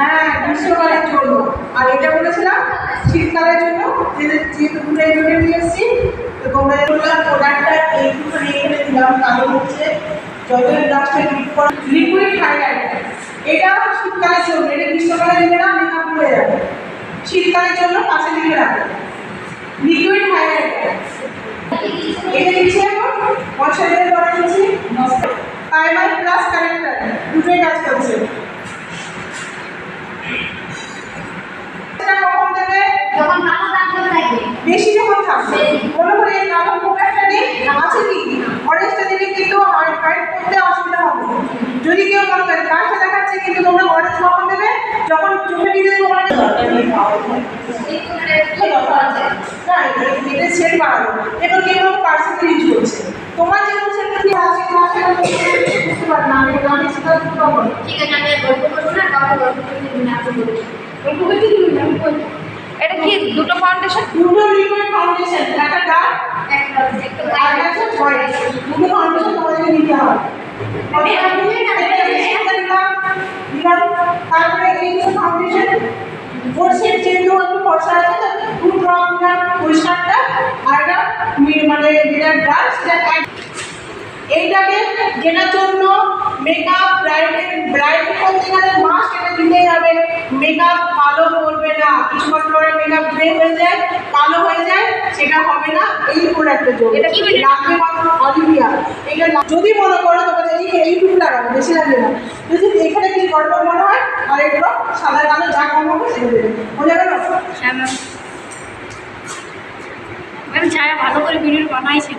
হ্যাঁ, গ্রীষ্মকালের জন্য। আর এটা বলেছিলাম শীতকালের জন্য, যেহেতু দুটো এগুলো নিয়ে এসেছি। তো তোমরা প্রোডাক্টটা এইটুখানি এখানে দিলাম, কারণ হচ্ছে জলের গ্লাসটা লিকুইড হাইলাইটার। এটা শীতকালের জন্য, এটা গ্রীষ্মকালে দিলে না মেকআপ হয়ে যাবে। শীতকালের জন্য পাশে লিখে রাখবে লিকুইড হাইলাইটার। এটা দিচ্ছি এখন ময়শ্চারাইজার করা দিচ্ছি, প্রাইমার প্লাস কারেক্টর দুটোই কাজ করছে। কখন দেবে? যখন কালো দাগ থাকবে, বেশি যখন থাকবে। মনে করে এই কালো প্রোডাক্টটা নেই আছে কি অরেঞ্জটা দিলে কিন্তু হাইড করতে অসুবিধা হবে। যদি কেউ মনে করে কাজটা দেখাচ্ছে কিন্তু তোমরা অরেঞ্জ কখন দেবে? যখন চোখে নিতে দেবে ওখানে এটা সেট বাড়াবো। এবার কেউ পার্সেন্ট ইউজ করছে, তোমার যেরকম সেটটা কি আছে বুঝতে পারো না। আমি গানে শেখাতে পারবো। ঠিক আছে, আমি গল্প করবো না, কাউকে গল্প করতে দিন না, আপনি বলুন। গল্প করতে দিন না, আমি বলবো। এটা কি দুটো ফাউন্ডেশন? দুটো লিকুইড ফাউন্ডেশন, একটা ডার্ক একটা আর একটা হোয়াইট। দুটো ফাউন্ডেশন তোমাদের নিতে হবে। তারপরে এই যে ফাউন্ডেশন ফোর্সের যেহেতু একটু ফর্সা আছে তো টু ড্রপ দিলাম পরিষ্কারটা, আর এটা মানে যেটা ডার্ক সেটা এইটাকে যেটার জন্য মেকআপ ব্রাইড করতে গেলে মাস্ক এটা দিতেই হবে। মেকআপ কালো করবে না, কিছুক্ষণ পরে মেকআপ গ্রে হয়ে যায়, কালো হয়ে যায়, সেটা হবে না এই প্রোডাক্টের জন্য। এটা কি লাগবে মাত্র অলিভিয়া। এটা যদি মনে করো তোমাদের এইটুকু লাগাবে, বেশি লাগবে না। যদি এখানে কি গড়বড় মনে হয় আর এগুলো সাদা কালো যা কম হবে সেটা দেবে, বোঝা গেল? হ্যাঁ ম্যাম। ম্যাম ছায়া ভালো করে ভিডিও বানাইছে।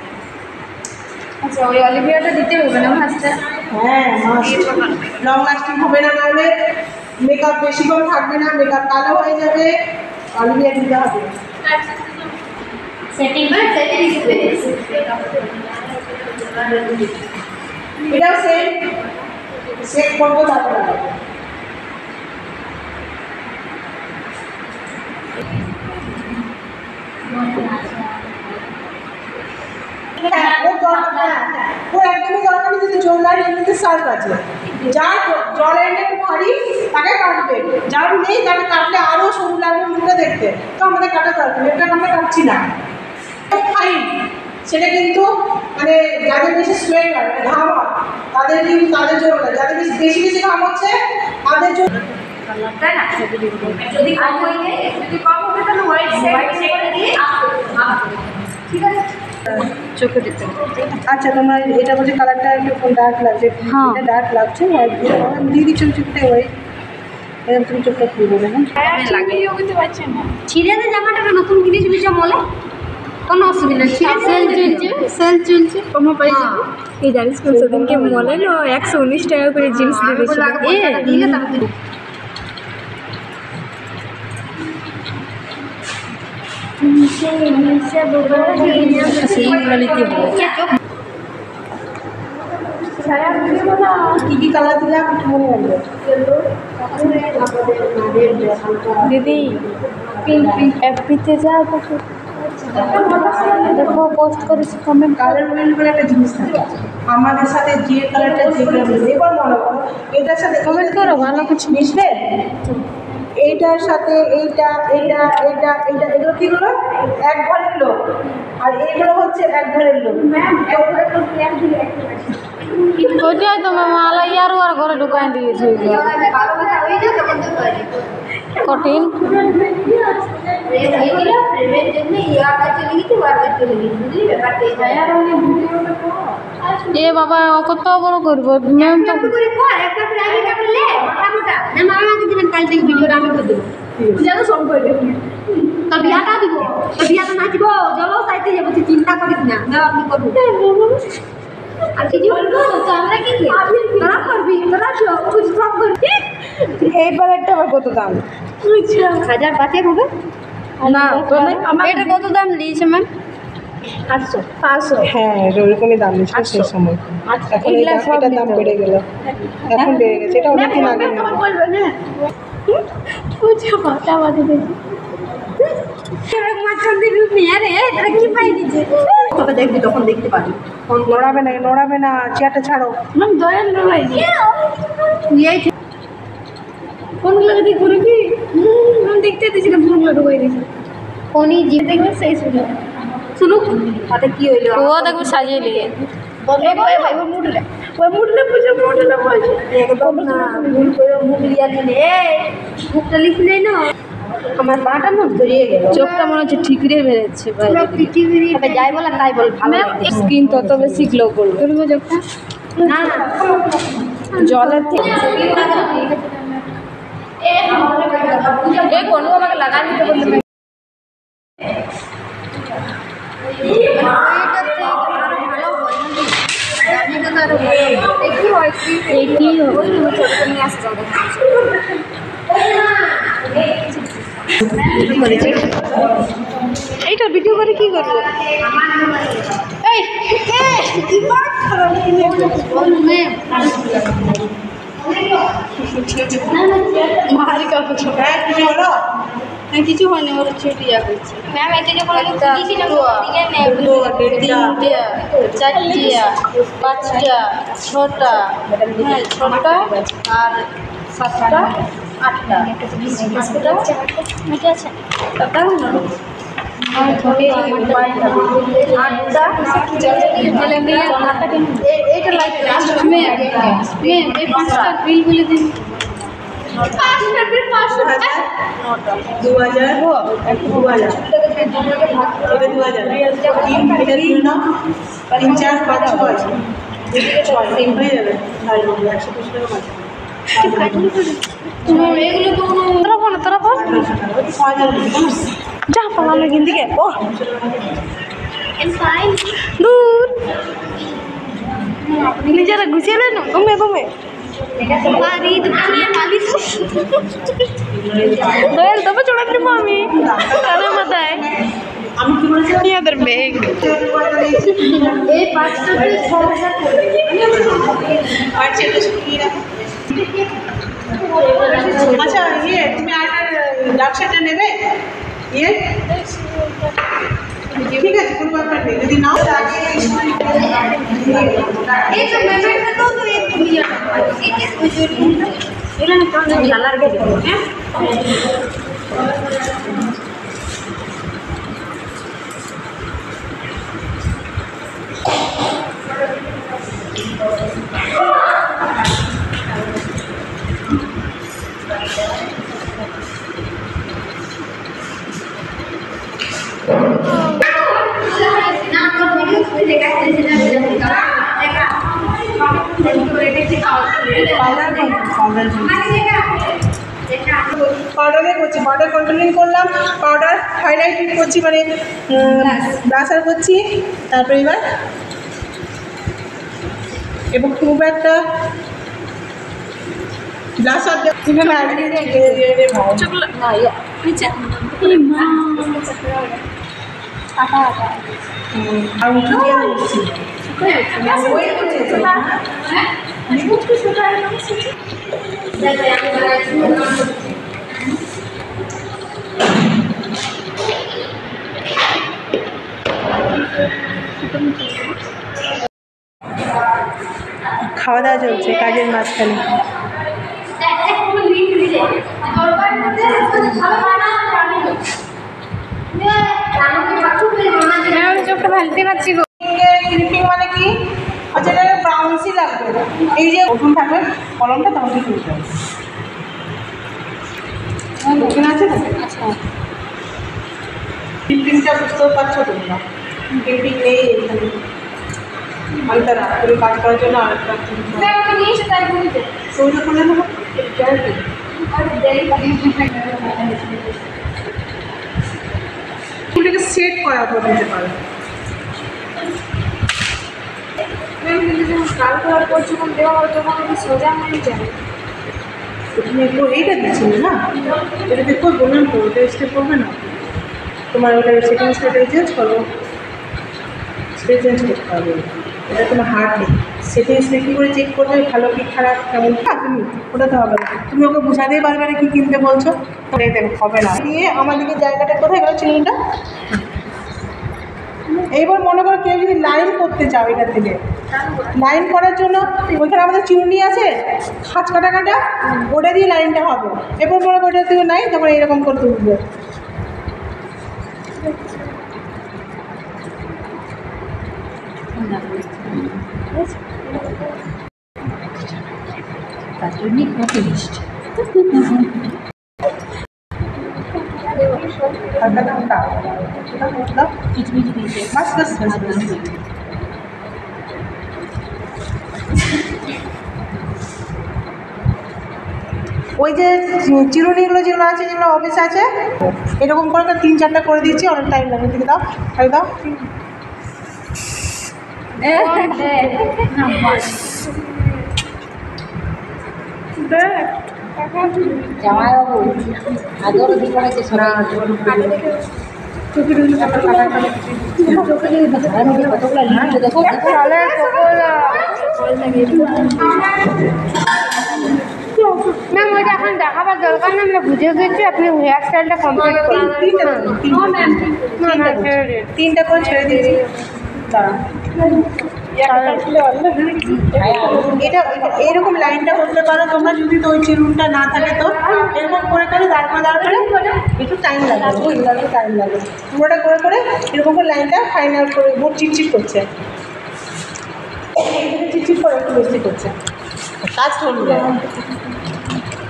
আচ্ছা, ওই অলিভিয়াটা দিতে হবে না ফার্স্টে? হ্যাঁ, লং লাস্টিং হবে না, নাহলে মেকআপ বেশিক্ষণ থাকবে না, মেকআপ কালো হয়ে যাবে। অলিভিয়া দিতে হবে। Setting by setting space. এটাও সেম সেট করবো তারপরে। ওর একদমই দরকার নেই, যদি জল লাগে এমনিতে সার্ফ আছে। যার জল এনে ভারী তাকে কাটবে, যার নেই তাকে কাটলে আরও সরু লাগবে মুখটা দেখতে, তো আমাদের কাটা দরকার, এটা আমরা কাটছি না। ফাইন, সেটা কিন্তু মানে যাদের বেশি সোয়েট হয় মানে ঘাম হয় তাদের কিন্তু তাদের জন্য না, যাদের বেশি বেশি বেশি ঘাম হচ্ছে তাদের জন্য। তাই না? যদি কম হয়ে যায়, যদি কম হবে তাহলে হোয়াইট সেট দিয়ে ঠিক আছে। চোখে দিতে। আচ্ছা, তোমার এটা বলছে কালারটা একটু ডার্ক লাগছে। হ্যাঁ, এটা ডার্ক লাগছে, হোয়াইট দিয়ে দিচ্ছ চোখটা হোয়াইট। এরকম তুমি চোখটা খুলে দেবে। হ্যাঁ, লাগিয়ে দিতে পারছেন না। ছিঁড়ে দে জামাটা, নতুন কিনেছি বুঝছো মলে, কোনো অসুবিধা নেই। সেল চলছে কমো পাইছে। এই জানিস কোন সেদিনকে মলে না 119 টাকা করে জিন্স দিয়েছিল। দিলে তারপরে সেইগুলো নিতে হবে। কী কী কালার দিলাম একটু মনে রাখবে দিদি। এফবিতে যা কিছু দেখো পোস্ট করেছি কমেন্ট। কালার ওরিয়েন্ট বলে একটা জিনিস থাকে, আমাদের সাথে যে কালারটা যেগুলো মিলবে। এবার মনে করো এটার সাথে কমেন্ট করো, ভালো কিছু মিশবে, এইটার সাথে এইটা এইটা এইটা এইটা এগুলো কি হলো এক ঘরের লোক, আর এইগুলো হচ্ছে এক ঘরের লোক। ওইটাই তো মালা ইয়ারও আর ঘরে ঢুকাই দিয়েছে। ভালো কথা হয়ে যায় তখন তো পারি কঠিন প্রেমের জন্য ইয়াটা চলে গেছে, ওয়ারটা চলে গেছে, বুঝলি ব্যাপারটা? ছায়া রঙের ভিডিওটা এ বাবা কত বড় করবো ম্যাম তো। একটু করে কর, একটা করে আগে কাটলে মোটা মোটা না। মামা আমাকে দিবেন কাল থেকে ভিডিওটা আমি করে দেবো, বুঝালো সব করে দেবো। তো বিয়াটা দিব, তো বিয়াটা নাচবো, জলও চাইতে যাবো, তুই চিন্তা করিস না। দাও আপনি করবো আর কিছু বলবো তো আমরা কি তোরা করবি, তোরা সব করবি। এই প্যালেটটা আবার কত দাম? 1005 হবে না তো এটা কত দাম নিয়েছে ম্যাম? 500। হ্যাঁ, ওরকমই দাম নিচ্ছে সেই সময়। এখন এটার দাম বেড়ে গেল, এখন বেড়ে গেছে, এটা অনেকদিন আগে না। বলবো না বুঝো কথা বাদে দেখি কি পাই দিচ্ছে, তোকে দেখবি তখন দেখতে পাবি। নড়াবে না, চেয়ারটা ছাড়ো। দয়াল নড়াই ফোনগুলো দেখবো নাকি আমি দেখতে দিয়েছিলাম ফোনগুলো ঢুকাই দিয়েছি ফোনই জিপ দেখবে সেই শুনে শুনুক তাতে কি হইলো ও দেখবো সাজিয়ে নিয়ে ওই মুটলে বুঝে মুটলে বলছে একদম না ভুল করে মুখ লিয়া দিলে মুখটা লিখি নেই না আমার পাটা মুখ ধরিয়ে গেল চোখটা মনে হচ্ছে ঠিকরে বেড়েছে তবে যাই বলে তাই বল ভালো স্কিন তত বেশি গ্লো করবে করবো চোখটা না না জলের থেকে কোনো আমাকে লাগাই দিতে বলতে এইটা ভিডিও করে কি করবো মারি কাপড় হ্যাঁ কিছু হলো কিছু হয়নি ওর ছুটি করছে ম্যাম এটা যখন আমি দিয়েছিলাম দিলে ম্যাম দুটো দেড়টা চারটিয়া পাঁচটা ছটা হ্যাঁ ছটা আর সাতটা আটটা ঠিক আছে এইটা লাগবে এই পাঁচটা বিল বলে দিন 2000 তিন চার পাঁচ ছয় তিন হয়ে যাবে 120 টাকা এগুলো তো তোরা বল যা পালালো এখান থেকে ও দূর নিজেরা গুছিয়ে নেন কমে কমে দয়াল তবে চড়া দেবো আমি কানের মাথায় আমি কি বলছি ওদের ব্যাগ এই পাঁচটাতে 6000 আর ছেলে শুকিয়ে রাখো আচ্ছা ইয়ে তুমি আর ডাকসাটা নেবে ইয়ে ঠিক আছে কোনো ব্যাপার নেই যদি নাও এই তো মেমেন্ট তো তো এই দুনিয়া এটা বুঝুরি এরা না কোন জালার কে হ্যাঁ না তো ভিডিও করে দেখাচ্ছি না দেখা পাউডারে করছি পাউডার কন্ট্রোলিং করলাম পাউডার হাইলাইটিং করছি মানে ব্লাশার করছি তারপরে এবার এবং খুব একটা ব্লাশার আর উঠে দিয়ে করছি খাওয়া দাওয়া চলছে কাজের মাঝখানে চোখটা ভালতে পারছি গো ক্লিপিং মানে কি আচ্ছা এটা ব্রাউন্সই লাগবে এই যে ওখান থাকবে কলমটা তোমাকে তুলতে হবে ওখানে আছে তো আচ্ছা ক্লিপিংটা বুঝতেও পারছো তোমরা ক্লিপিং নেই এখানে আলতা রাত্রে কাজ করার জন্য আরেকটা সৌজা খুলে নেবো এটাকে সেট করার পর দিতে পারো কাল করার পর যখন দেওয়া হয় তখন আমি সোজা হয়ে যায় তুমি তো এইটা দিচ্ছিলে না এটা দেখো বললাম তো ওটা স্টেপ করবে না তোমার ওটা সেকেন্ড স্টেপে চেঞ্জ করো স্টেপ চেঞ্জ করতে হবে এটা তোমার হার্ট নেই সেটিংসে কী করে চেক করবে ভালো কি খারাপ কেমন তুমি ওটা তো হবে না তুমি ওকে বোঝাতেই পারবে না কি কিনতে বলছো তাহলে দেখো হবে না দিয়ে আমাদেরকে জায়গাটা কোথায় গেল চিনিটা এইবার মনে করো কেউ যদি লাইন করতে চাও এটা থেকে, লাইন করার জন্য ওইখানে আমাদের চিরুনি আছে খাঁচ কাটা কাটা, ওটা দিয়ে লাইনটা হবে। এরপর মনে করো ওটা থেকে নাই, তখন এরকম করতে উঠবে। তার জন্যই কত লিস্ট ওই যে চিরুনিগুলো যেগুলো আছে, যেগুলো অফিস আছে, এরকম করে 3-4টা করে দিচ্ছি, অনেক টাইম লাগে। দিকে দাও, খাই দাও। জামাইবাবু আদর দিতে হয়েছে সবাই কতগুলো লিখতে দেখো ম্যাম ওইটা এখন দেখাবার দরকার না, আমরা বুঝে গেছি। আপনি হেয়ার স্টাইলটা কমপ্লিট করুন। 3টা করে ছেড়ে দিয়েছি। এটা এরকম লাইনটা করতে পারো তোমরা, যদি তো ওই চিরুনটা না থাকে তো এরকম করে দাঁড় করে একটু টাইম লাগে, একটু টাইম লাগে। পুরোটা করে এরকম করে লাইনটা ফাইনাল করে বহুত চিটচিট করছে, চিটচিট করে একটু বেশি করছে, কাজ করবে।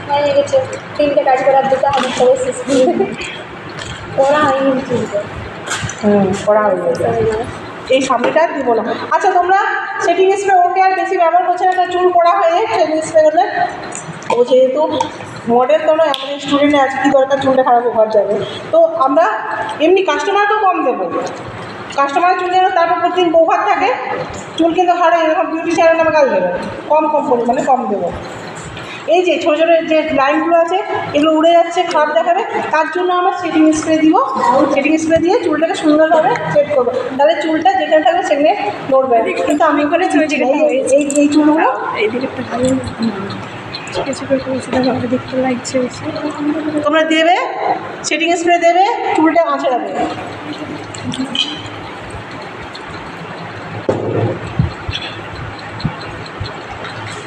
হয়ে গেছে 3টে কাজ করার দুটো হাতে সবাই শেষ করা হয়নি চলবে করা হয়ে গেছে। এই সামনেটা আর দিব না। আচ্ছা, তোমরা সেটিং স্প্রে ওকে আর বেশি ব্যবহার করছে না, চুল পড়া হয়ে সেটিং স্প্রে করলে ও যেহেতু মডেল, তোমরা আমাদের স্টুডেন্টে আছে, কী দরকার চুলটা খারাপ হওয়ার যাবে। তো আমরা এমনি কাস্টমারকেও কম দেবো, কাস্টমারের চুল যেন তারপর প্রতিদিন বৌভাত থাকে, চুল কিন্তু হারে এরকম বিউটি চ্যানেল নামে কাজ দেবো, কম পরিমাণে কম দেবো। এই যে ছোটো ছোটো যে লাইনগুলো আছে এগুলো উড়ে যাচ্ছে, খারাপ দেখাবে, তার জন্য আমরা সেটিং স্প্রে দিব। সেটিং স্প্রে দিয়ে চুলটাকে সুন্দরভাবে সেট করবো, তাহলে চুলটা যেখানে থাকবে সেখানে নড়বে। কিন্তু আমি ওখানে এই চুলগুলো দেখতে লাগছে। তোমরা দেবে, সেটিং স্প্রে দেবে, চুলটা আঁচড়ে যাবে।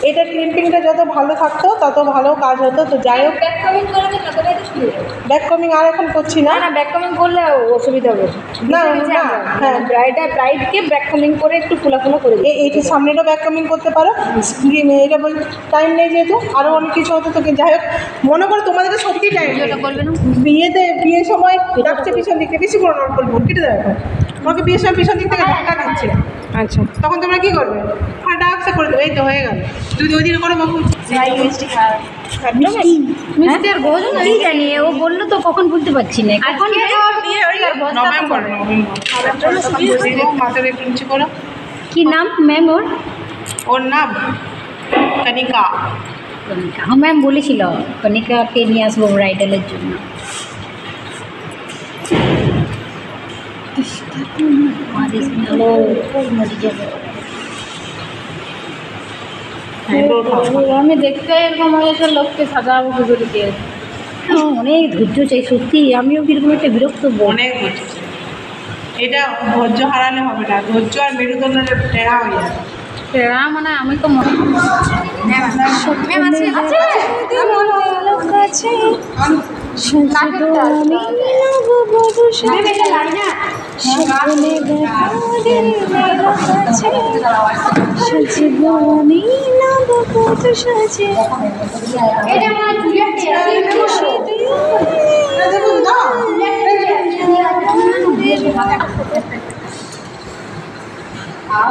এটা ক্লিপিংটা যত ভালো থাকতো তত ভালো কাজ হতো। তো যাই হোক, ব্যাক কমেন্ট করে দিন না, তবে এটা শুরু হবে। ব্যাক কমিং আর এখন করছি না। না ব্যাক কমিং করলে অসুবিধা হবে। না, হ্যাঁ, ব্রাইডকে ব্যাক কমিং করে একটু ফুলাফুলা করে দিই। এইটির সামনেটা ব্যাক কমিং করতে পারো। এটা বল টাইম নেই যেহেতু, আরও অনেক কিছু হতো। তোকে যাই হোক, মনে করো তোমাদেরকে সত্যি টাইম করবে না বিয়ের সময় ডাকছে পিছন দিকে, বেশি বড় নট করবো, কেটে দেবে। তোমাকে বিয়ের সময় পিছন দিক থেকে ধাক্কা দিচ্ছে, আচ্ছা তখন তোমরা কী করবে? হ্যাঁ, ডাকছে করে দেবে। এই তো হয়ে গেল। যদি ওই দিন করে বাবু মিষ্টি আর বোঝো না, কি জানি ও বললো তো কখন বলতে পারছি না। এখন নভেম্বর মাথার একটু নিচে করো। কি নাম ম্যাম ওর? ওর নাম কনিকা। হ্যাঁ ম্যাম বলেছিল কনিকাকে নিয়ে আসবো ব্রাইডালের জন্য। আমি দেখতে এরকম হয়েছে, লোককে সাজাবো কি করে দিয়ে। অনেক ধৈর্য চাই সত্যি, আমিও কিরকম একটা বিরক্ত অনেক ধৈর্য চাই। এটা ধৈর্য হারালে হবে না, ধৈর্য আর মেরুদণ্ডের টেরা হয়ে যাবে। টেরা মানে আমি তো মনে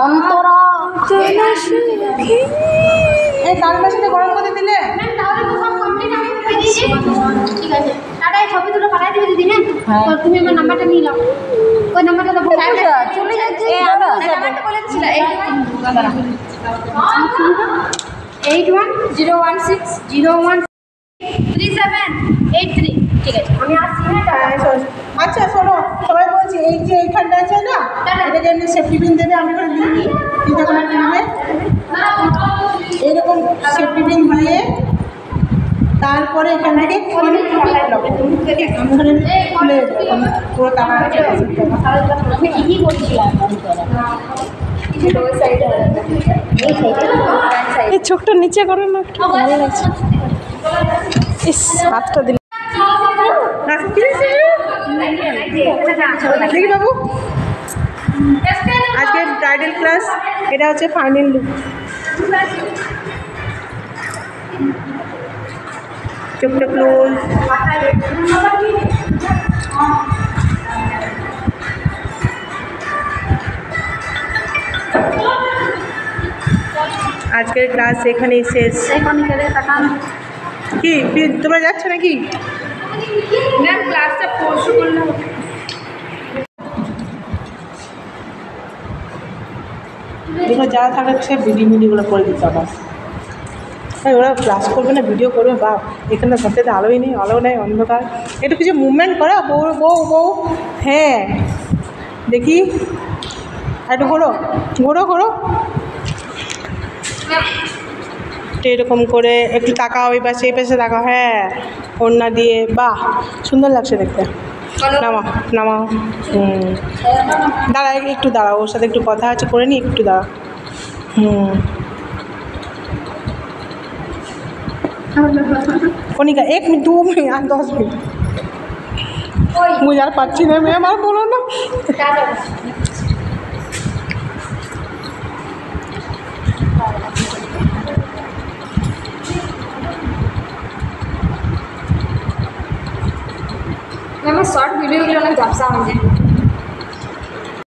অন্তরা এই কাল মাসে গরম করে দিলে তাহলে তো সব কমপ্লিট আমি করে দিয়েছি। ঠিক আছে, টাটা। এই ছবি দুটো পাঠাই দিবি দিদি না? তো তুমি আমার নাম্বারটা নিয়ে নাও, ওই নাম্বারটা দেবো। চলে যাচ্ছে, নাম্বারটা বলে দিচ্ছিল 8101601373। ঠিক আছে, আমি আসছি। আচ্ছা শোনো, সবাই বলছি এই যে এইখানটা আছে না, এটাকে এমনি সেফটি পিন দেবে। আমি করে দিই দিতে করে দিবে এইরকম সেফটি পিন দিয়ে, তারপরে এখান থেকে খুলে পুরো টাকা কি করছিলাম এই চোখটা নিচে করো না, একটু ভালো লাগছে। ইস, হাতটা দিল। দেখি বাবু, আজকে ব্রাইডাল ক্লাস, এটা হচ্ছে ফাইনাল লুক। চোখটা ক্লোজ। আজকের ক্লাস এখানেই শেষ। কি তোমরা যাচ্ছ নাকি? ক্লাসটা পরশু করলাম। দেখো যারা থাকে সে ভিডিওগুলো করে দিতে আমার। ওরা ক্লাস করবে না, ভিডিও করবে, বা এখানে ঘরটাতে আলোই নেই, আলো নেই, অন্ধকার। একটু কিছু মুভমেন্ট করো, বউ বউ বউ। হ্যাঁ দেখি, একটু ঘোরো ঘোরো ঘোরো, এরকম করে একটু তাকাও, এই পাশে এই পাশে তাকাও। হ্যাঁ, ওড়না দিয়ে, বাহ সুন্দর লাগছে দেখতে। নামাও নামাও। দাঁড়া, একটু দাঁড়াও, ওর সাথে একটু কথা আছে, করে নি, একটু দাঁড়া। कनिका 1 मिनट 2 मिनट আর 10 मिनट मुझे यार पाচ্ছি না, मैं আমার বলো না। আমার শর্ট ভিডিওগুলো অনেক ঝাপসা হয়ে যায়।